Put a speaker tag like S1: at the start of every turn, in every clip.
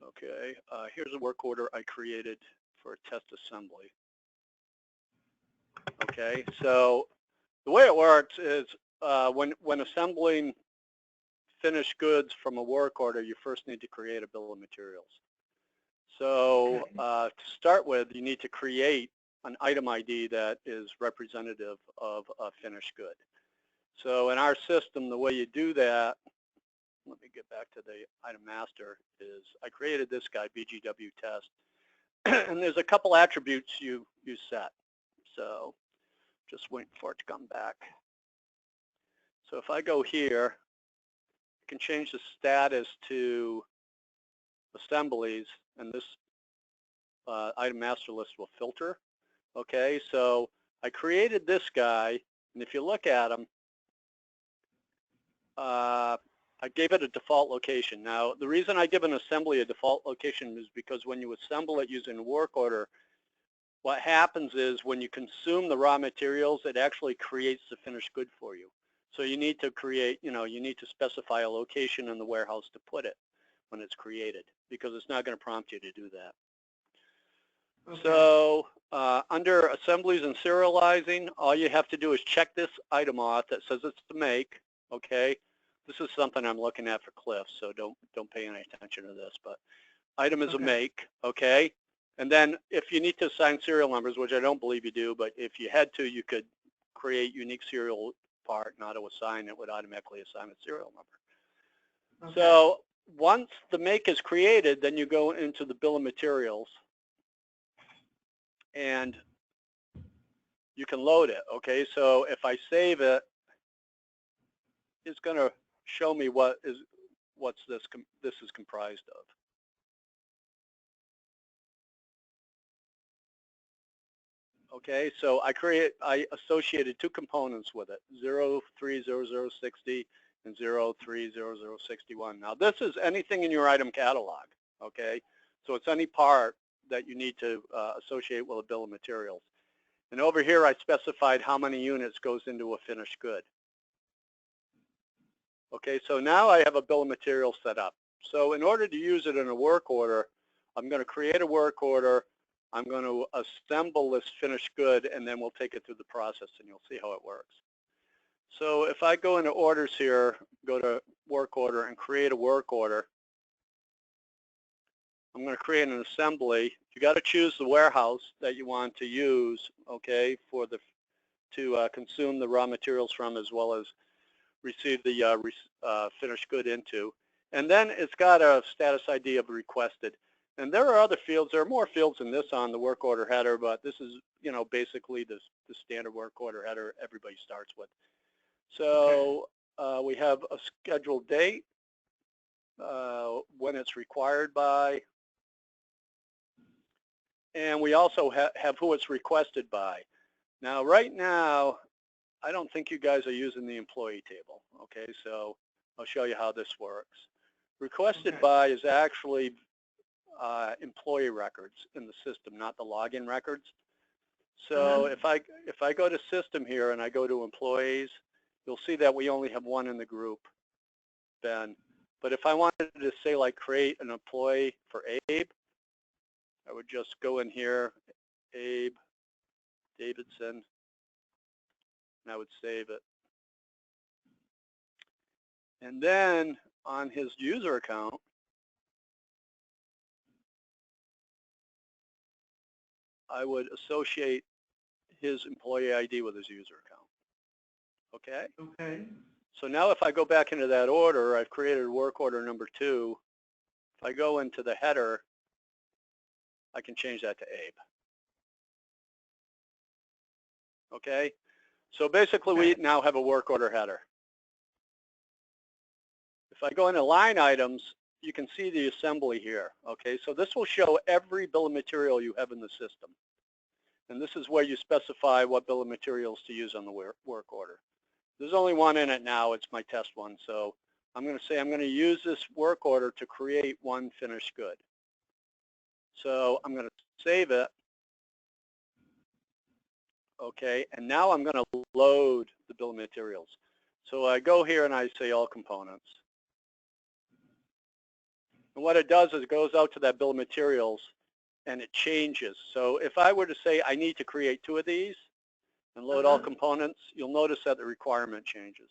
S1: Okay, here's a work order I created for a test assembly. Okay, so the way it works is when assembling finished goods from a work order, you first need to create a bill of materials. So to start with, you need to create an item ID that is representative of a finished good. So in our system, the way you do that, let me get back to the item master, is I created this guy, BGW test, and there's a couple attributes you set. So just waiting for it to come back. So if I go here, I can change the status to assemblies, and this item master list will filter. Okay, so I created this guy, and if you look at him, I gave it a default location. Now, the reason I give an assembly a default location is because when you assemble it using a work order, what happens is when you consume the raw materials, it actually creates the finished good for you. So you need to create, you need to specify a location in the warehouse to put it when it's created, because it's not going to prompt you to do that. Okay. So under assemblies and serializing, all you have to do is check this item off that says it's to make. Okay, this is something I'm looking at for Cliff, so don't pay any attention to this. But item is a make. Okay, and then if you need to assign serial numbers, which I don't believe you do, but if you had to, you could create unique serial part and auto-assign. It would automatically assign a serial number. Okay. So once the make is created, then you go into the bill of materials, and you can load it. Okay, so if I save it, it's going to show me what's this is comprised of. Okay, so I associated two components with it, 030060 and 030061. Now this is anything in your item catalog. Okay, so it's any part that you need to associate with a bill of materials. And over here I specified how many units goes into a finished good. Okay, so now I have a bill of materials set up. So in order to use it in a work order, I'm going to create a work order. I'm going to assemble this finished good, and then we'll take it through the process, and you'll see how it works. So if I go into orders here, go to work order and create a work order, I'm going to create an assembly. You got to choose the warehouse that you want to use, okay, to consume the raw materials from, as well as receive the finished good into. And then it's got a status ID of requested. And there are other fields. There are more fields than this on the work order header, but this is, basically the standard work order header everybody starts with. So we have a scheduled date, when it's required by, and we also have who it's requested by. Now, right now, I don't think you guys are using the employee table, okay? So I'll show you how this works. Requested by is actually employee records in the system, not the login records. So if I go to system here and I go to employees, you'll see that we only have one in the group, Ben. But if I wanted to say, like, create an employee for Abe, I would just go in here, Abe Davidson, and I would save it. And then on his user account, I would associate his employee ID with his user account. Okay? Okay. So now if I go back into that order, I've created work order number 2. If I go into the header, I can change that to Abe. Okay? So basically we now have a work order header. If I go into line items, you can see the assembly here. Okay, so this will show every bill of material you have in the system. And this is where you specify what bill of materials to use on the work order. There's only one in it now. It's my test one. So I'm going to say I'm going to use this work order to create one finished good. So I'm going to save it. Okay, and now I'm going to load the bill of materials. So I go here and I say all components. And what it does is it goes out to that bill of materials and it changes. So if I were to say I need to create 2 of these and load all components, you'll notice that the requirement changes.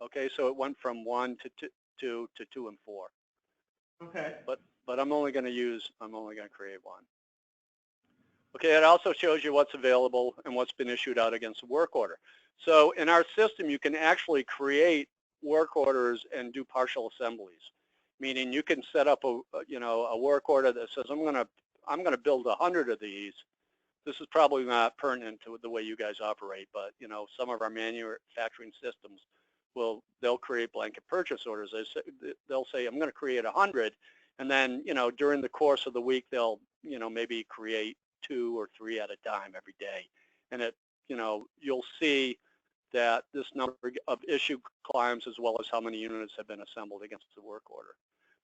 S1: Okay, so it went from 1 to 2 to 2 and 4.
S2: Okay.
S1: But I'm only going to create 1. Okay, it also shows you what's available and what's been issued out against a work order. So in our system, you can actually create work orders and do partial assemblies, meaning you can set up a work order that says I'm going to build 100 of these. This is probably not pertinent to the way you guys operate, but some of our manufacturing systems they'll create blanket purchase orders. They'll say I'm going to create 100, and then during the course of the week they'll maybe create 2 or 3 at a time every day, and you'll see that this number of issue climbs as well as how many units have been assembled against the work order.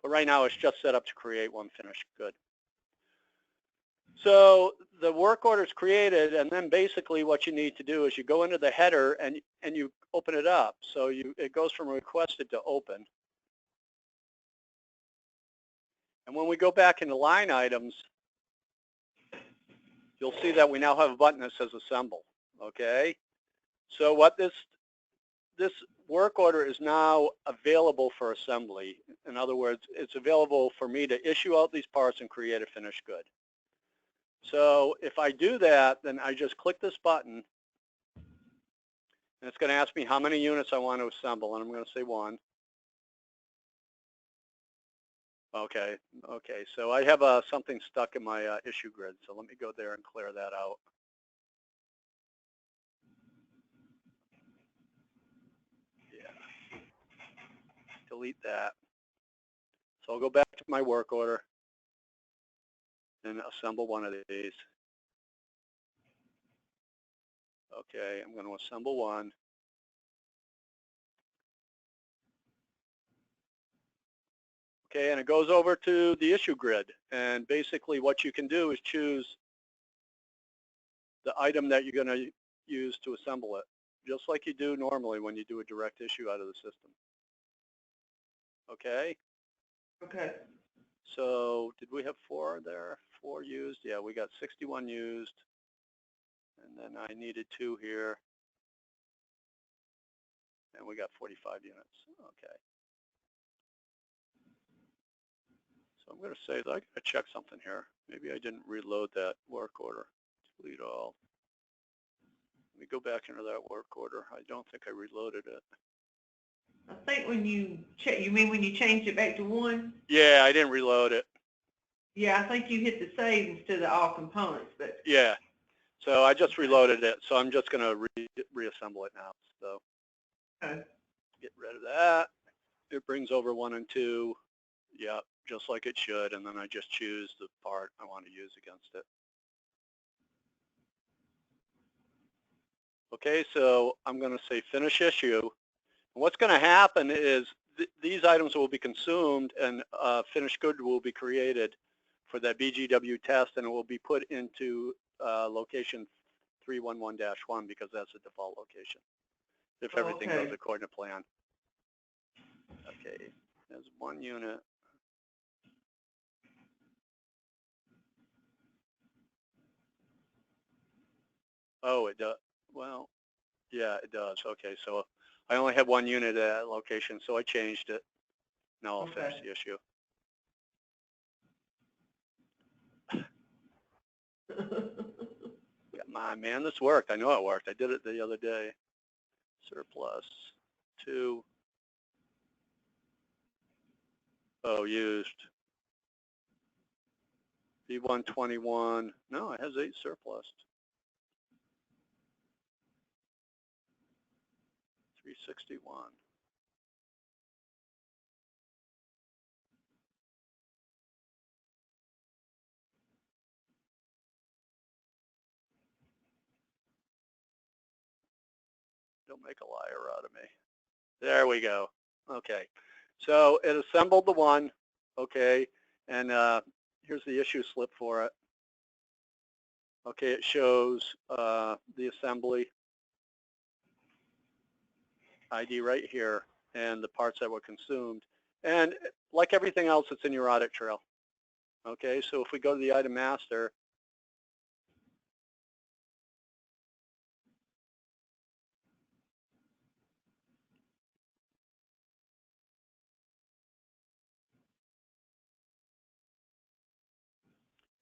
S1: But right now it's just set up to create 1 finished good. So the work order is created, and then basically what you need to do is you go into the header and you open it up. So it goes from requested to open. And when we go back into line items, you'll see that we now have a button that says assemble. Okay. So what this work order is now available for assembly. In other words, it's available for me to issue out these parts and create a finished good. So if I do that, then I just click this button, and it's going to ask me how many units I want to assemble, and I'm going to say 1. Okay, so I have something stuck in my issue grid, so let me go there and clear that out. Yeah, delete that. So I'll go back to my work order and assemble 1 of these. Okay, I'm going to assemble 1. Okay, and it goes over to the issue grid, and basically what you can do is choose the item that you're going to use to assemble it, just like you do normally when you do a direct issue out of the system. Okay?
S2: Okay.
S1: So did we have 4 there? 4 used? Yeah, we got 61 used. And then I needed 2 here. And we got 45 units. Okay. So I'm going to say that I got to check something here. Maybe I didn't reload that work order. Delete all. Let me go back into that work order. I don't think I reloaded it.
S2: I think when you check, you mean when you changed it back to 1?
S1: Yeah, I didn't reload it.
S2: Yeah, I think you hit the save instead of all components, but
S1: yeah. So I just reloaded it. So I'm just going to reassemble it now. So
S2: okay.
S1: Get rid of that. It brings over 1 and 2. Yeah, just like it should. And then I just choose the part I want to use against it. Okay, so I'm going to say finish issue. And what's going to happen is these items will be consumed and finished good will be created for that BGW test, and it will be put into location 311-1 because that's the default location if everything goes according to plan. Okay, there's 1 unit. Oh, it does. Well, yeah, it does. Okay, so I only have 1 unit at that location, so I changed it. Now I'll finish the issue. Come on, man, this worked. I know it worked. I did it the other day. Surplus 2. Oh, used. B121. No, it has 8 surplus. 361. Don't make a liar out of me. There we go. Okay. So it assembled the 1. Okay. And here's the issue slip for it. Okay, it shows the assembly ID right here. and the parts that were consumed. And like everything else, it's in your audit trail. Okay, so if we go to the item master,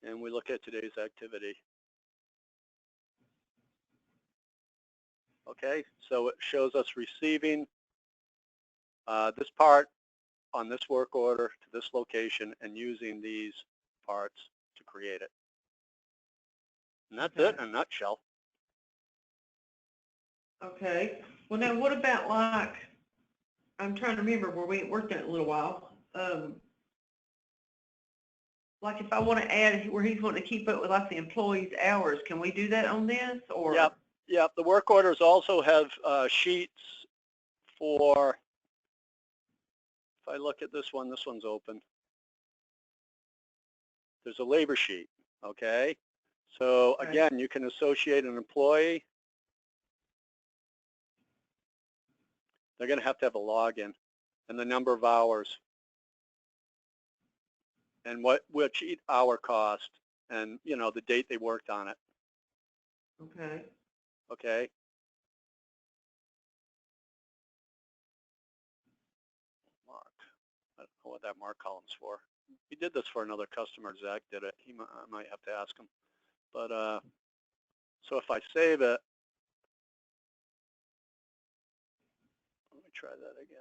S1: and we look at today's activity. Okay, so it shows us receiving this part on this work order to this location and using these parts to create it. And that's it in a nutshell.
S2: Okay. Well, now what about like, I'm trying to remember where we ain't worked in it in a little while. Like if I want to add where he's wanting to keep up with like the employees' hours, can we do that on this or?
S1: Yep. The work orders also have sheets for, if I look at this one's open. There's a labor sheet, okay? So again, you can associate an employee. They're going to have a login and the number of hours and which hour cost and, you know, the date they worked on it.
S2: Okay.
S1: Okay. Mark. I don't know what that mark column's for. He did this for another customer. Zach did it. I might have to ask him. But so if I save it, let me try that again.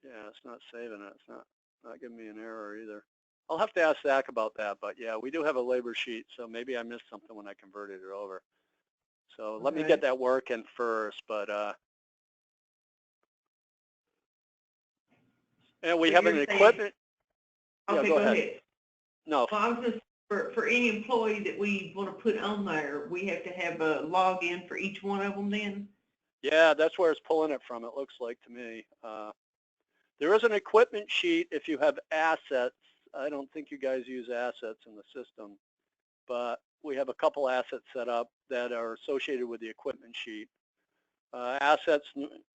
S1: Yeah, it's not saving it. It's not giving me an error either. I'll have to ask Zach about that, but yeah, we do have a labor sheet, so maybe I missed something when I converted it over. So let me get that working first, but and we have an equipment.
S2: Okay,
S1: go ahead. No.
S2: Well, I was just for any employee that we want to put on there, we have to have a login for each one of them then?
S1: Yeah, that's where it's pulling it from, it looks like to me. There is an equipment sheet if you have assets. I don't think you guys use assets in the system, but we have a couple assets set up that are associated with the equipment sheet. Assets,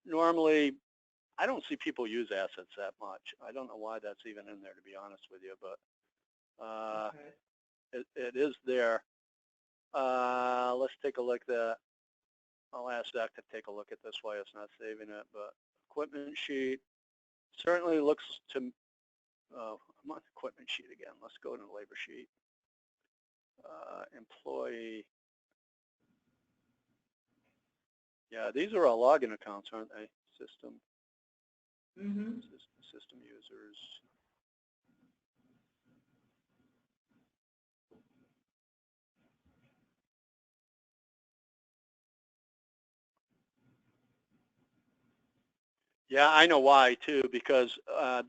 S1: normally, I don't see people use assets that much. I don't know why that's even in there, to be honest with you, but it is there. Let's take a look at that. I'll ask Zach to take a look at this, why it's not saving it, but equipment sheet certainly looks to, I'm on the equipment sheet again. Let's go to the labor sheet. Employee. Yeah, these are all login accounts, aren't they? System.
S2: Mm-hmm.
S1: System users. Yeah, I know why too, because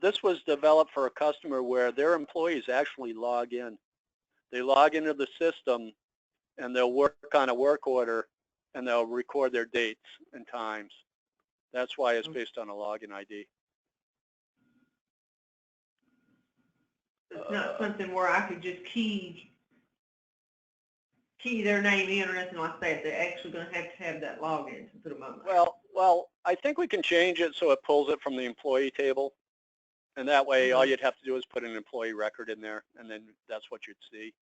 S1: this was developed for a customer where their employees actually log in. They log into the system and they'll work on a work order and they'll record their dates and times. That's why it's based on a login ID.
S2: It's not something where I could just key their name in or nothing like that. They're actually going to have that login to put them on there.
S1: Well, I think we can change it so it pulls it from the employee table. And that way, all you'd have to do is put an employee record in there, and then that's what you'd see.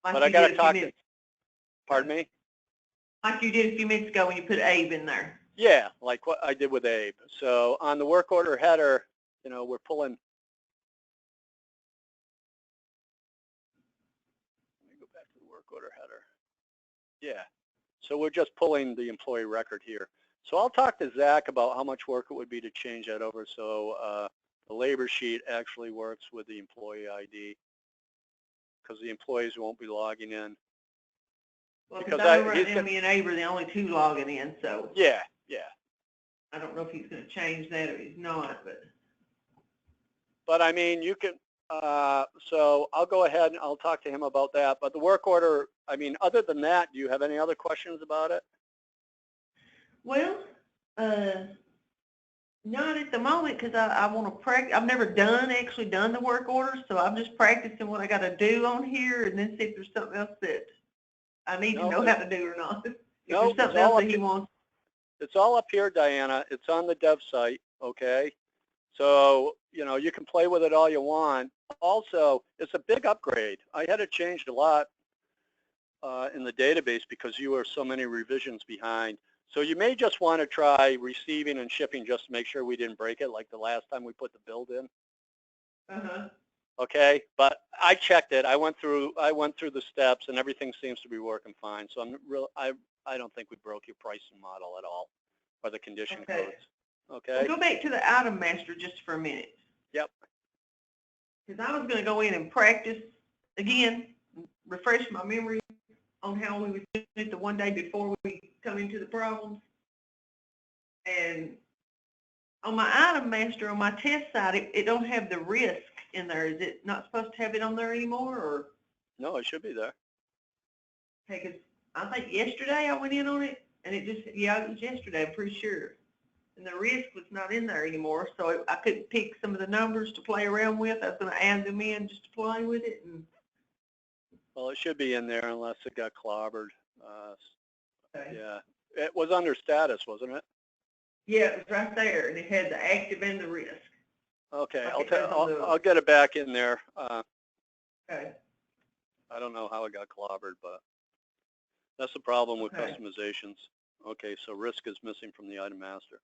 S2: Like
S1: but I got to talk to, pardon me?
S2: Like you did a few minutes ago when you put Abe in there.
S1: Yeah, like what I did with Abe. So on the work order header, you know, we're pulling. Let me go back to the work order header. Yeah, so we're just pulling the employee record here. So I'll talk to Zach about how much work it would be to change that over so the labor sheet actually works with the employee ID, because the employees won't be logging in.
S2: Well, because I know right now me and Abe are the only two logging in, so.
S1: Yeah.
S2: I don't know if he's going to change that or he's not, but.
S1: But I mean, you can, so I'll go ahead and I'll talk to him about that. But the work order, I mean, other than that, do you have any other questions about it?
S2: Well, not at the moment because I want to practice. I've never actually done the work order, so I'm just practicing what I got to do on here and then see if there's something else that I need to
S1: No,
S2: know how to do or not. If
S1: no,
S2: there's something else that he wants.
S1: it's all up here, Diana. It's on the dev site, okay? So, you know, you can play with it all you want. Also, it's a big upgrade. I had to change a lot in the database because you were so many revisions behind. So you may just want to try receiving and shipping just to make sure we didn't break it like the last time we put the build in.
S2: Uh-huh.
S1: Okay, but I checked it. I went through the steps and everything seems to be working fine. So I don't think we broke your pricing model at all or the condition
S2: Okay.
S1: codes. Okay.
S2: We'll go back to the item master just for a minute.
S1: Yep.
S2: Because I was going to go in and practice again, refresh my memory on how we would do it the one day before we come into the problems. And on my item master, on my test side, it don't have the risk in there. Is it not supposed to have it on there anymore? Or
S1: No, it should be there.
S2: okay, because I think yesterday I went in on it, and it just, yeah, it was yesterday, I'm pretty sure. And the risk was not in there anymore, so I couldn't pick some of the numbers to play around with. I was going to add them in just to play with it. And
S1: Well, it should be in there unless it got clobbered.
S2: okay.
S1: Yeah, it was under status, wasn't it?
S2: Yeah, it was right there, and it had the active and the risk.
S1: Okay,
S2: Like
S1: I'll get it back in there.
S2: Okay.
S1: I don't know how it got clobbered, but that's the problem with
S2: Okay.
S1: customizations. Okay, so risk is missing from the item master.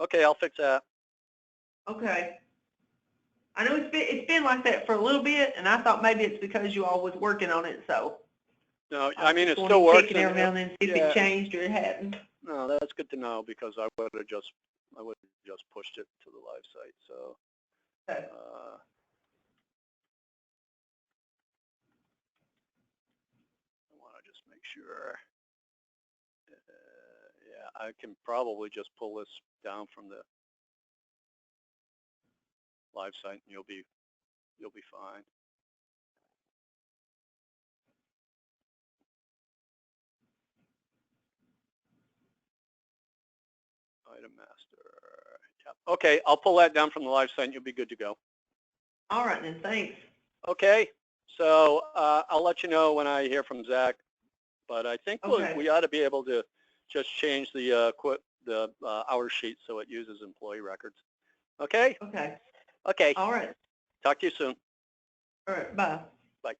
S1: Okay, I'll fix that.
S2: Okay. I know it's been like that for a little bit, and I thought maybe it's because you all was working on it, so.
S1: No, I mean,
S2: just
S1: it
S2: wanted
S1: still
S2: to
S1: works.
S2: check it every now and then, see if
S1: Yeah.
S2: it changed or it hadn't.
S1: No, that's good to know because I would have just pushed it to the live site. So.
S2: Okay.
S1: I want to just make sure. Yeah, I can probably just pull this down from the live site, and you'll be fine. Item master. Yep. Okay, I'll pull that down from the live site, and you'll be good to go.
S2: All right, then. Thanks.
S1: Okay, so I'll let you know when I hear from Zach, but I think
S2: Okay.
S1: we ought to be able to just change the hour sheet so it uses employee records. Okay?
S2: Okay.
S1: Okay.
S2: All right.
S1: Talk to you soon.
S2: All right. Bye.
S1: Bye.